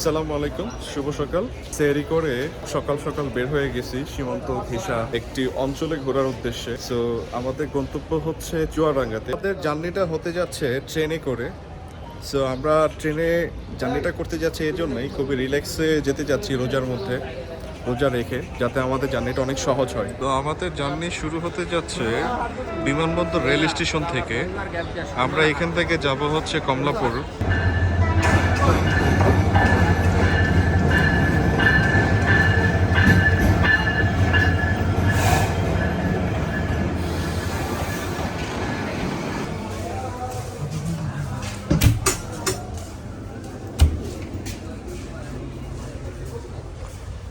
আসসালামু আলাইকুম, শুভ সকাল। সেরি করে সকাল সকাল বের হয়ে গেছি সীমান্ত ঘেঁষা একটি অঞ্চলে ঘোরার উদ্দেশ্যে। সো আমাদের গন্তব্য হচ্ছে চুয়াডাঙ্গাতে। আমাদের জার্নিটা হতে যাচ্ছে ট্রেনে করে। সো আমরা ট্রেনে জার্নিটা করতে যাচ্ছি এই জন্যই, খুবই রিল্যাক্সে যেতে যাচ্ছি রোজার মধ্যে, রোজা রেখে, যাতে আমাদের জার্নিটা অনেক সহজ হয়। তো আমাদের জার্নি শুরু হতে যাচ্ছে বিমানবন্দর রেল স্টেশন থেকে। আমরা এখান থেকে যাব হচ্ছে কমলাপুর।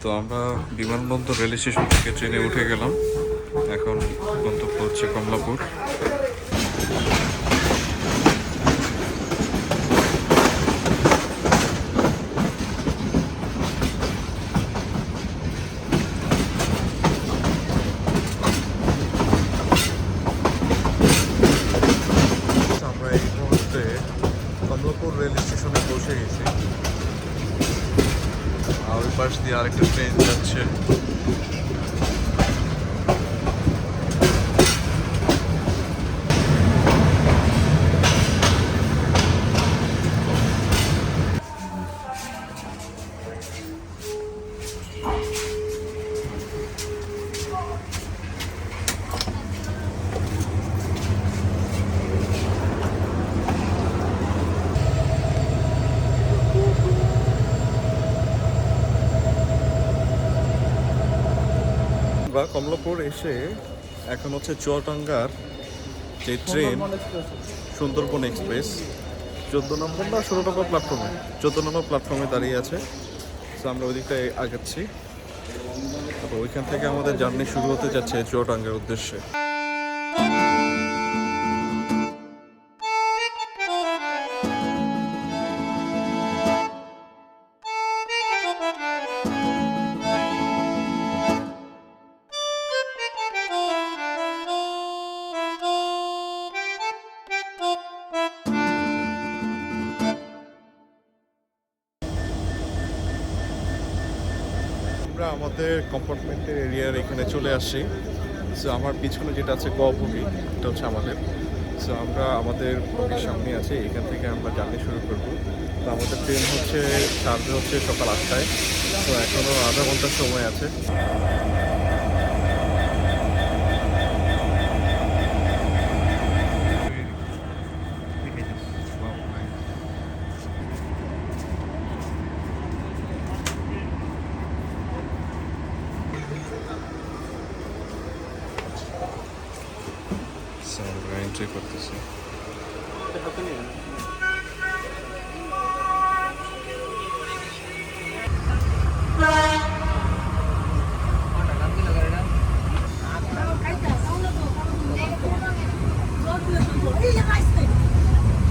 তো আমরা বিমানবন্দর রেল স্টেশন থেকে ট্রেনে উঠে গেলাম। এখন গন্তব্য হচ্ছে কমলাপুর। আমরা এই মুহূর্তে কমলাপুর রেল স্টেশনে পৌঁছে গেছি। আর ওই পাশ দিয়ে আরেকটা ট্রেন যাচ্ছে। বা কমলাপুর এসে এখন হচ্ছে চুয়াডাঙ্গার যে ট্রেন সুন্দরবন এক্সপ্রেস 14 নম্বর না 16 নম্বর প্ল্যাটফর্মে, 14 নম্বর প্ল্যাটফর্মে দাঁড়িয়ে আছে। তো আমরা ওই দিকটায় আগাচ্ছি। তো ওইখান থেকে আমাদের জার্নি শুরু হতে যাচ্ছে চুয়াডাঙ্গার উদ্দেশ্যে। আমরা আমাদের কম্পার্টমেন্টের এরিয়ার এখানে চলে আসছি। সো আমার পিছনে যেটা আছে ক বগি, এটা হচ্ছে আমাদের। সো আমরা আমাদের বগির সামনে আছি, এখান থেকে আমরা জার্নি শুরু করব। তো আমাদের ট্রেন হচ্ছে ছাড়বে হচ্ছে সকাল 8টায়। তো এখনও আধা ঘন্টার সময় আছে। আমরা এন্ট্রি করতেছি।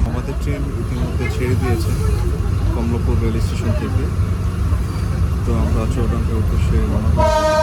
আমাদের ট্রেন ইতিমধ্যে ছেড়ে দিয়েছে কমলাপুর রেল স্টেশন থেকে। তো আমরা চুয়াডাঙ্গার উদ্দেশ্যে রওনা করছি।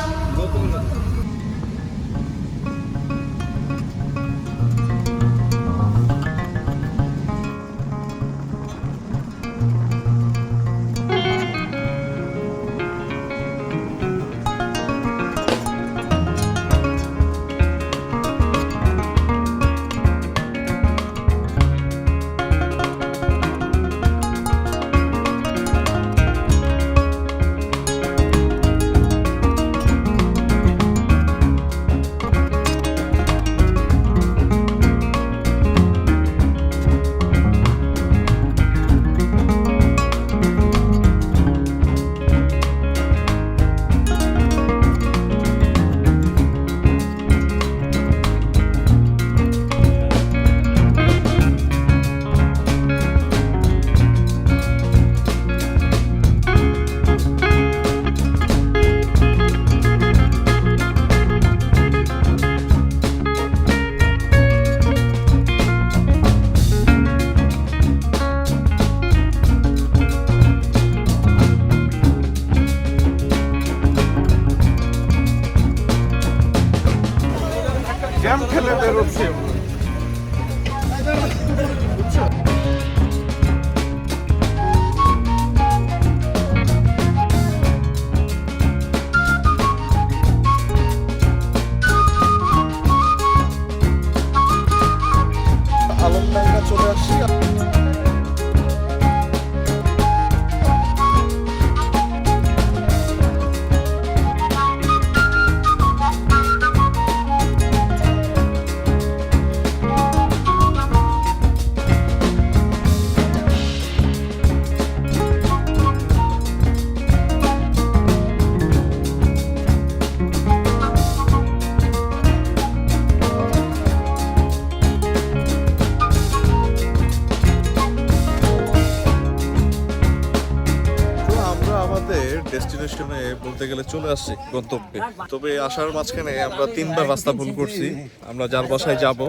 আমাদের ডেস্টিনেশনে বলতে গেলে চলে আসছি, গন্তব্যে। তবে আসার মাঝখানে আমরা 3বার রাস্তা ভুল করছি। আমরা যার বাসায় যাব,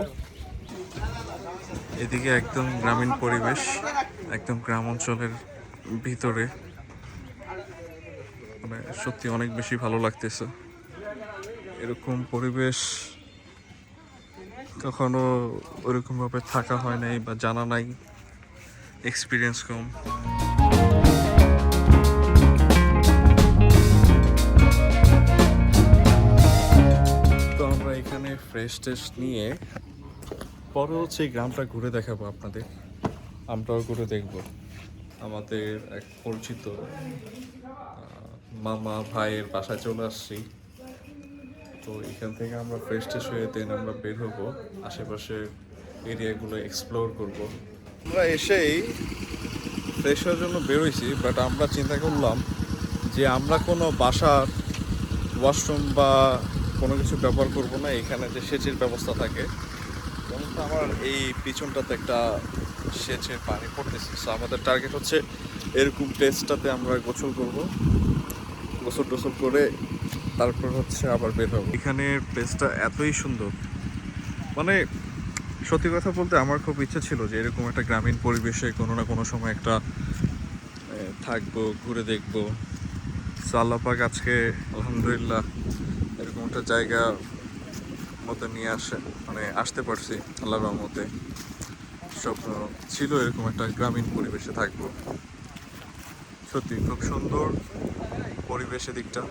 এদিকে একদম গ্রামীণ পরিবেশ, একদম গ্রাম অঞ্চলের ভিতরে, মানে সত্যি অনেক বেশি ভালো লাগতেছে। এরকম পরিবেশ কখনো ওরকমভাবে থাকা হয় নাই বা জানা নাই, এক্সপিরিয়েন্স কম। তো আমরা এখানে ফ্রেশ টেস্ট নিয়ে পরে হচ্ছে এই গ্রামটা ঘুরে দেখাবো আপনাদের, আমরাও ঘুরে দেখব। আমাদের এক পরিচিত মামা ভাইয়ের বাসায় চলে আসছি। তো এখান থেকে আমরা ফ্রেশ টেস্ট হয়ে দেন আমরা বের হবো, আশেপাশের এরিয়াগুলো এক্সপ্লোর করব। আমরা এসেই ফ্রেশ হওয়ার জন্য বেরোইছি, বাট আমরা চিন্তা করলাম যে আমরা কোনো বাসার ওয়াশরুম বা কোনো কিছু ব্যবহার করব না, এখানে যে সেচের ব্যবস্থা থাকে। যেমন তো আমার এই পিছনটাতে একটা সেচের পানি পড়তেছে, সো আমাদের টার্গেট হচ্ছে এরকম প্লেসটাতে আমরা গোসল করব, গোসল টোসল করে তারপর হচ্ছে আবার বের হবো। এখানের প্লেসটা এতই সুন্দর, মানে সত্যি কথা বলতে আমার খুব ইচ্ছা ছিল যে এরকম একটা গ্রামীণ পরিবেশে কোনো না কোনো সময় একটা থাকবো, ঘুরে দেখবো। সো আল্লাহ পাক আজকে আলহামদুলিল্লাহ এরকম একটা জায়গা মতো নিয়ে মানে আসতে পারছি আল্লাহর রহমতে। স্বপ্ন ছিল এরকম একটা গ্রামীণ পরিবেশে থাকবো। সত্যি খুব সুন্দর পরিবেশ দিকটা।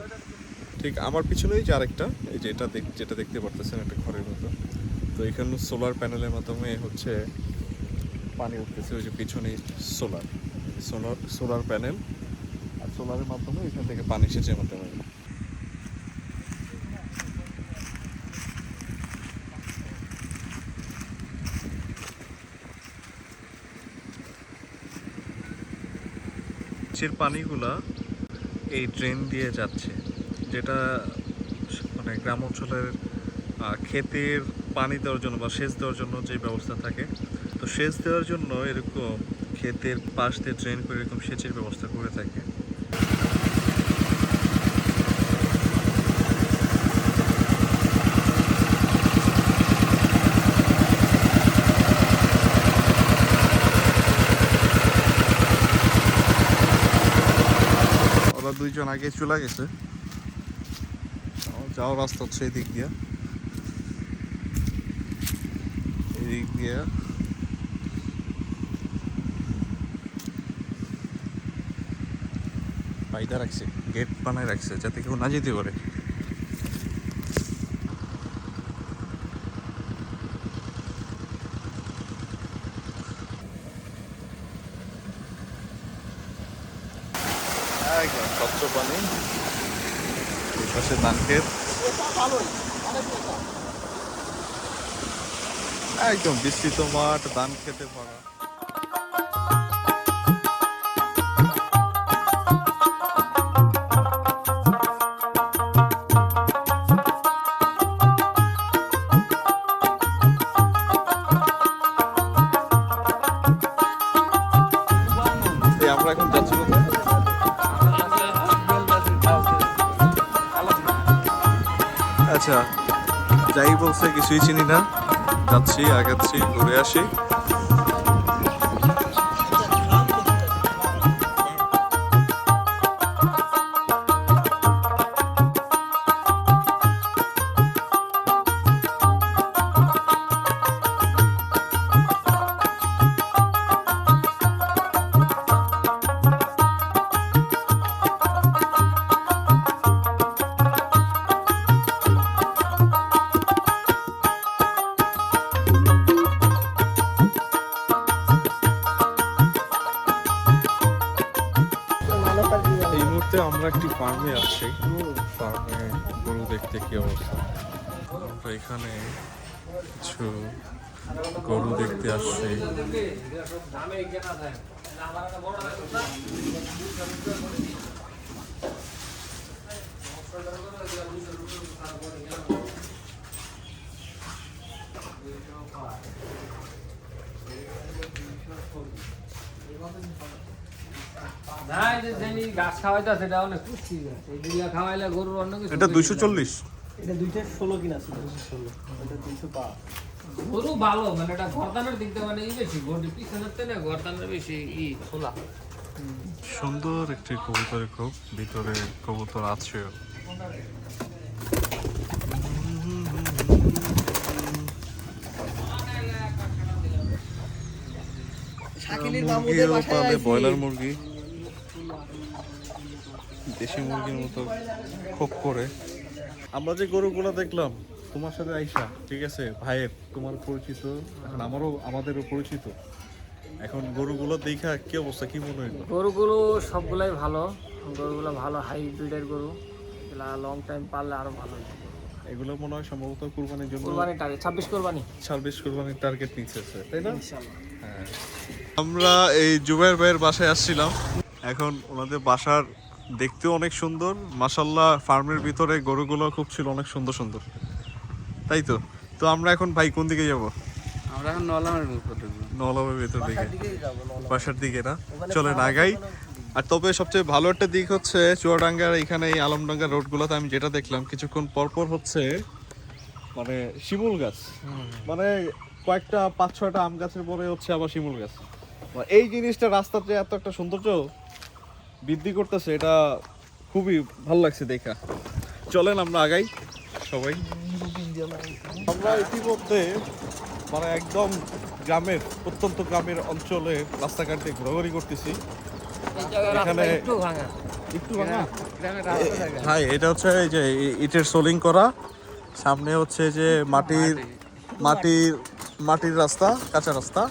ঠিক আমার পিছনেই যে আরেকটা, এই যে যেটা দেখতে পারতেছেন একটা ঘরের মতো, তো এখানে সোলার প্যানেলের মাধ্যমে হচ্ছে পানি উঠতেছে। ওই যে পিছনেই সোলার প্যানেল, আর সোলারের মাধ্যমে এখান থেকে পানি সেচের মাধ্যমে। সেচের পানিগুলা এই ড্রেন দিয়ে যাচ্ছে, যেটা মানে গ্রাম অঞ্চলের ক্ষেতের পানি দেওয়ার জন্য বা সেচ দেওয়ার জন্য যে ব্যবস্থা থাকে, তো সেচ দেওয়ার জন্য এরকম ক্ষেতের পাশ দিয়ে ড্রেন করে এরকম সেচের ব্যবস্থা করে থাকে। ওরা দুইজন আগে চলে গেছে, যাওয়ার রাস্তা হচ্ছে এদিক দিয়ে, এদিক দিয়ে পায়দা রাখছে, গেট বানায় রাখছে যাতে কেউ না যেতে পারে। একদম স্বচ্ছ পানি, এই পাশে ধান ক্ষেত, একদম বিস্তৃত মাঠ, ধান খেতে ভরা। আমরা এখন যাচ্ছি কোথায়? আচ্ছা, যাই বলছে কিছুই চিনি না, যাচ্ছি আগাচ্ছি, ঘুরে আসি। এই মুহূর্তে আমরা একটি ফার্মে আছি, ফার্মে গরু দেখতে কি অবস্থা। আমরা এখানে কিছু গরু দেখতে আসছি। ঘাস খাওয়াইতে আছে এটা অনেক পুষ্টি আছে এইগুলা খাওয়াইলে গরুর অন্য কিছু এটা 240। এটা 216 কিনা ছিল 216 এটা 205 গরু ভালো মানে এটা গর্দানের দিক দিয়ে মানে বেশি গরু পিছনের থেকে গর্দানের বেশি খোলা সুন্দর একটি কবুতরের খোপ, ভিতরে কবুতর আছে। মুরগিও পালে, ব্রয়লার মুরগি, দেশি মুরগির মতো খোপ করে। আমরা যে গরুগুলো দেখলাম তোমার সাথে আইসা, ঠিক আছে ভাইয়ের, তোমার পরিচিত, এখন আমাদেরও পরিচিত। এখন গরুগুলো দেখা কি অবস্থা, কি মনে হইলো? গরুগুলো সবগুলাই ভালো, গরুগুলো ভালো হাইব্রিডের গরু, এগুলা লং টাইম পাললে আরো ভালো হবে। এগুলো মনে হয় সম্ভবত কুরবানির জন্য, কুরবানির টার্গেট 26 কুরবানি, 26 কুরবানির টার্গেট নিচ্ছে, তাই না? হ্যাঁ। আমরা এই জুবাইর ভাইয়ের বাসায় আসছিলাম, এখন ওনাদের বাসার দেখতেও অনেক সুন্দর, মাশাআল্লাহ। ফার্মের ভিতরে গরুগুলো খুব ছিল, অনেক সুন্দর সুন্দর, তাই তো। তো আমরা এখন ভাই কোন দিকে যাব? আমরা এখন নলামের ভিতর দিকে, বাসার দিকে না, চলে নাগাই। আর তবে সবচেয়ে ভালো একটা দিক হচ্ছে চুয়াডাঙ্গার এখানে এই আলমডাঙ্গা রোডগুলোতে আমি যেটা দেখলাম, কিছুক্ষণ পরপর হচ্ছে মানে শিমুল গাছ, মানে কয়েকটা 5-6টা আম গাছের পরে হচ্ছে আবার শিমুল গাছ। এই জিনিসটা রাস্তাতে এত একটা সৌন্দর্য বৃদ্ধি করতেছে, এটা খুবই ভালো লাগছে দেখা। চলেন আমরা আগাই সবাই। আমরা ইতিমধ্যে মানে একদম গ্রামের, অত্যন্ত গ্রামের অঞ্চলে রাস্তাঘাট দিয়ে ঘোরাঘুরি করতেছি। এখানে একটু ভাঙা, হ্যাঁ এটা হচ্ছে এই যে ইটের সোলিং করা, সামনে হচ্ছে যে মাটির রাস্তা, কাঁচা রাস্তা।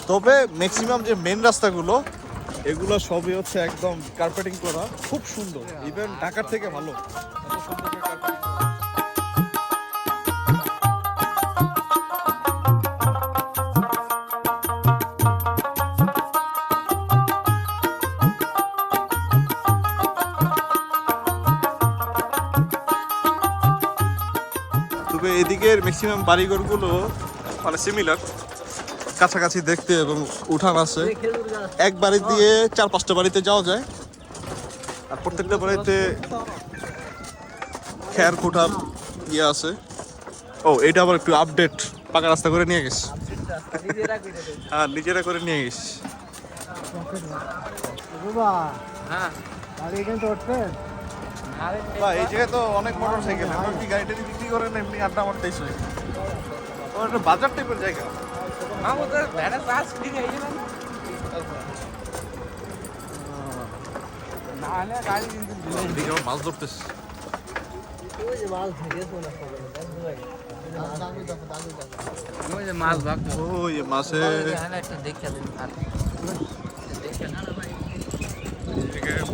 তবে ম্যাক্সিমাম যে মেন রাস্তাগুলো, এগুলো সবই হচ্ছে একদম কার্পেটিং করা, খুব সুন্দর, ইভেন ঢাকার থেকে ভালো, এত সুন্দর কার্পেটিং। তবে এদিকের ম্যাক্সিমাম বাড়িঘরগুলো মানে সিমিলার, কাছাকাছি দেখতে, এবং উঠান আছে। এক বাড়ি দিয়ে 4-5টা বাড়িতে যাওয়া যায়, আর প্রত্যেকটা বাড়িতে খেয়ার কোঠা ইয়ে আছে। ও এটা আবার একটু আপডেট, পাকা রাস্তা করে নিয়ে গেছে, হ্যাঁ নিজেরা করে নিয়ে গেছে। এই জায়গায় তো অনেক মোটর সাইকেল, আপনার কি গাড়িটা বিক্রি করেন এমনি আড্ডা মারতেই হয়? একটা বাজার টাইপের জায়গা। মাছ ধরতেছে,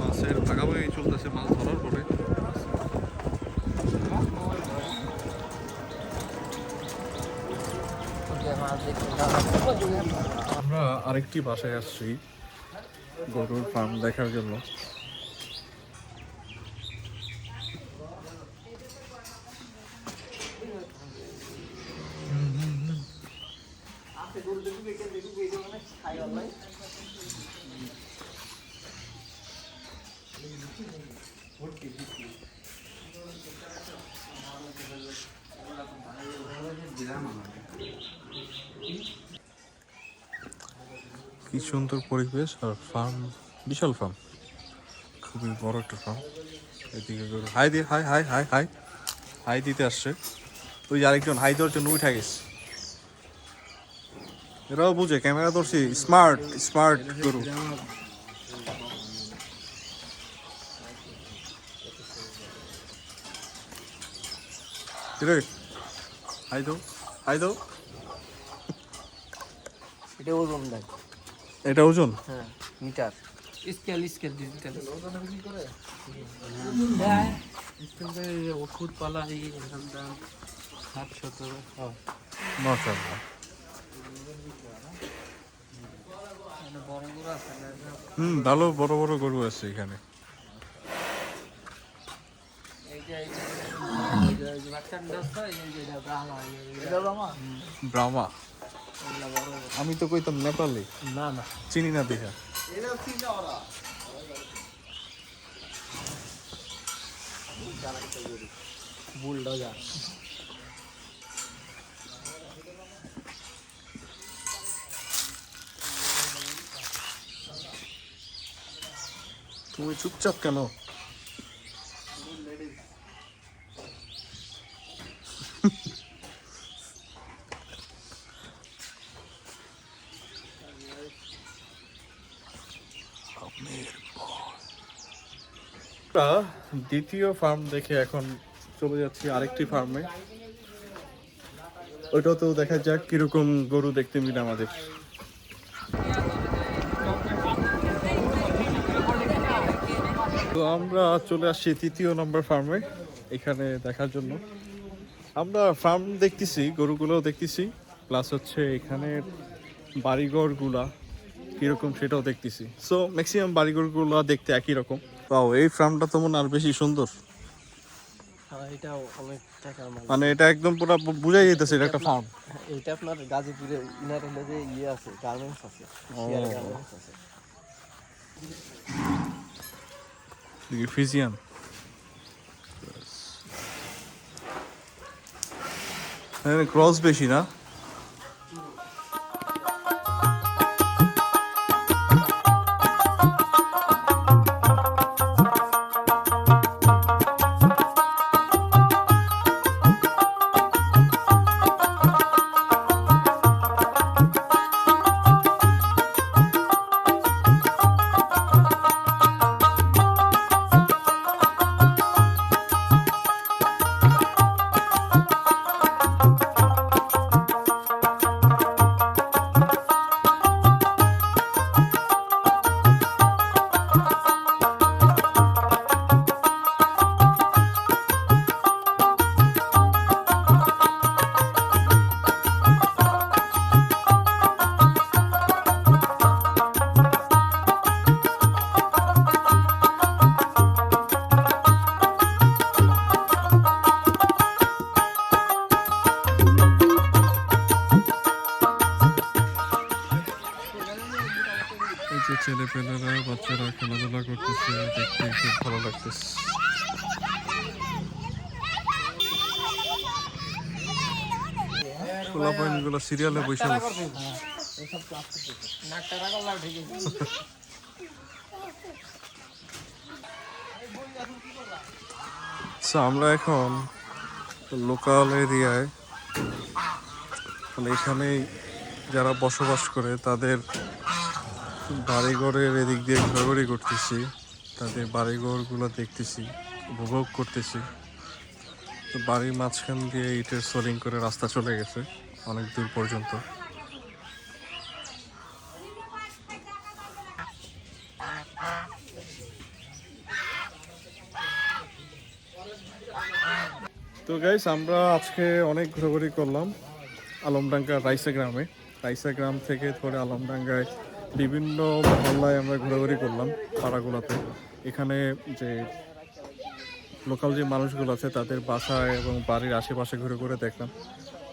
মাছের ভাগাভাগি চলতেছে মাছ ধরার পরে। আমরা আরেকটি বাসায় আসছি গরুর ফার্ম দেখার জন্য। কি সুন্দর পরিবেশ, আর ফার্ম, বিশাল ফার্ম, খুবই বড় একটা ফার্ম। এদিকে গরু হাই দিয়ে high high high high high দিতে আসছে, ওই যে আরেকজন হাই দেওয়ার জন্য উঠে গেছে। এরাও বুঝে, ক্যামেরা ধরছি, স্মার্ট স্মার্ট গরু। হাই দাও, হাই দাও। এটা ওজন দেয়, এটা ওজন, হ্যাঁ মিটার, স্কেল ডিজিটাল ওষুধ পালা এই দাম 60-70। মাশাআল্লাহ, বড় গরু আছে, ভালো বড় বড় গরু আছে এখানে। ব্রাহ্মা, আমি তো কইতাম নেপালি, না না চিনি না দেখা। বুলডোজার। তুমি চুপচাপ কেন? দ্বিতীয় ফার্ম দেখে এখন চলে যাচ্ছি আরেকটি ফার্মে। ওইটাতেও দেখা যাক কিরকম গরু দেখতে মিলে আমাদের। তো আমরা চলে আসছি তৃতীয় নম্বর ফার্মে এখানে দেখার জন্য। আমরা ফার্ম দেখতেছি, গরুগুলোও দেখতেছি, প্লাস হচ্ছে এখানে বাড়িঘরগুলা কিরকম সেটাও দেখতেছি। সো ম্যাক্সিমাম বাড়িঘরগুলো দেখতে একই রকম। তাও এই ফার্মটা তো মনে আর বেশি সুন্দর। এটাও অনেক টাকার মাল। মানে এটা একদম পুরো বুঝাই যেতেছে এটা একটা ফার্ম। এটা আপনার গাজীপুরে ইনার হলে যে ইয়ে আছে, গার্মেন্টস আছে, শিয়ার গার্মেন্টস আছে। ফিজিয়ান ক্রস বেশি না? ছেলেপেলেরা বাচ্চারা খেলাধুলা করতেছে, দেখতে খুব ভালো লাগতেছে। পোলাপাইনগুলো সিরিয়ালে বসে বসে। আমরা এখন লোকাল এরিয়ায়, মানে এখানেই যারা বসবাস করে তাদের বাড়িঘরের এদিক দিয়ে ঘোরাঘুরি করতেছি, তাদের বাড়িঘরগুলো দেখতেছি, উপভোগ করতেছি। তো বাড়ির মাঝখান দিয়ে ইটের সোলিং করে রাস্তা চলে গেছে অনেক দূর পর্যন্ত। তো গাইস, আমরা আজকে অনেক ঘোরাঘুরি করলাম আলমডাঙ্গা রাইসা গ্রামে। রাইসা গ্রাম থেকে ধরে আলমডাঙ্গায় বিভিন্ন মহল্লায় আমরা ঘোরাঘুরি করলাম, পাড়াগুলোতে। এখানে যে লোকাল যে মানুষগুলো আছে তাদের বাসায় এবং বাড়ির আশেপাশে ঘুরে ঘুরে দেখলাম।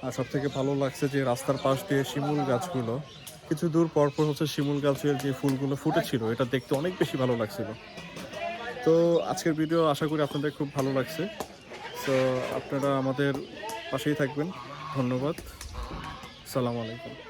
আর সব থেকে ভালো লাগছে যে রাস্তার পাশ দিয়ে শিমুল গাছগুলো, কিছু দূর পরপর হচ্ছে শিমুল গাছের যে ফুলগুলো ফুটেছিল, এটা দেখতে অনেক বেশি ভালো লাগছিল। তো আজকের ভিডিও আশা করি আপনাদের খুব ভালো লাগছে। তো আপনারা আমাদের পাশেই থাকবেন। ধন্যবাদ। আসসালামু আলাইকুম।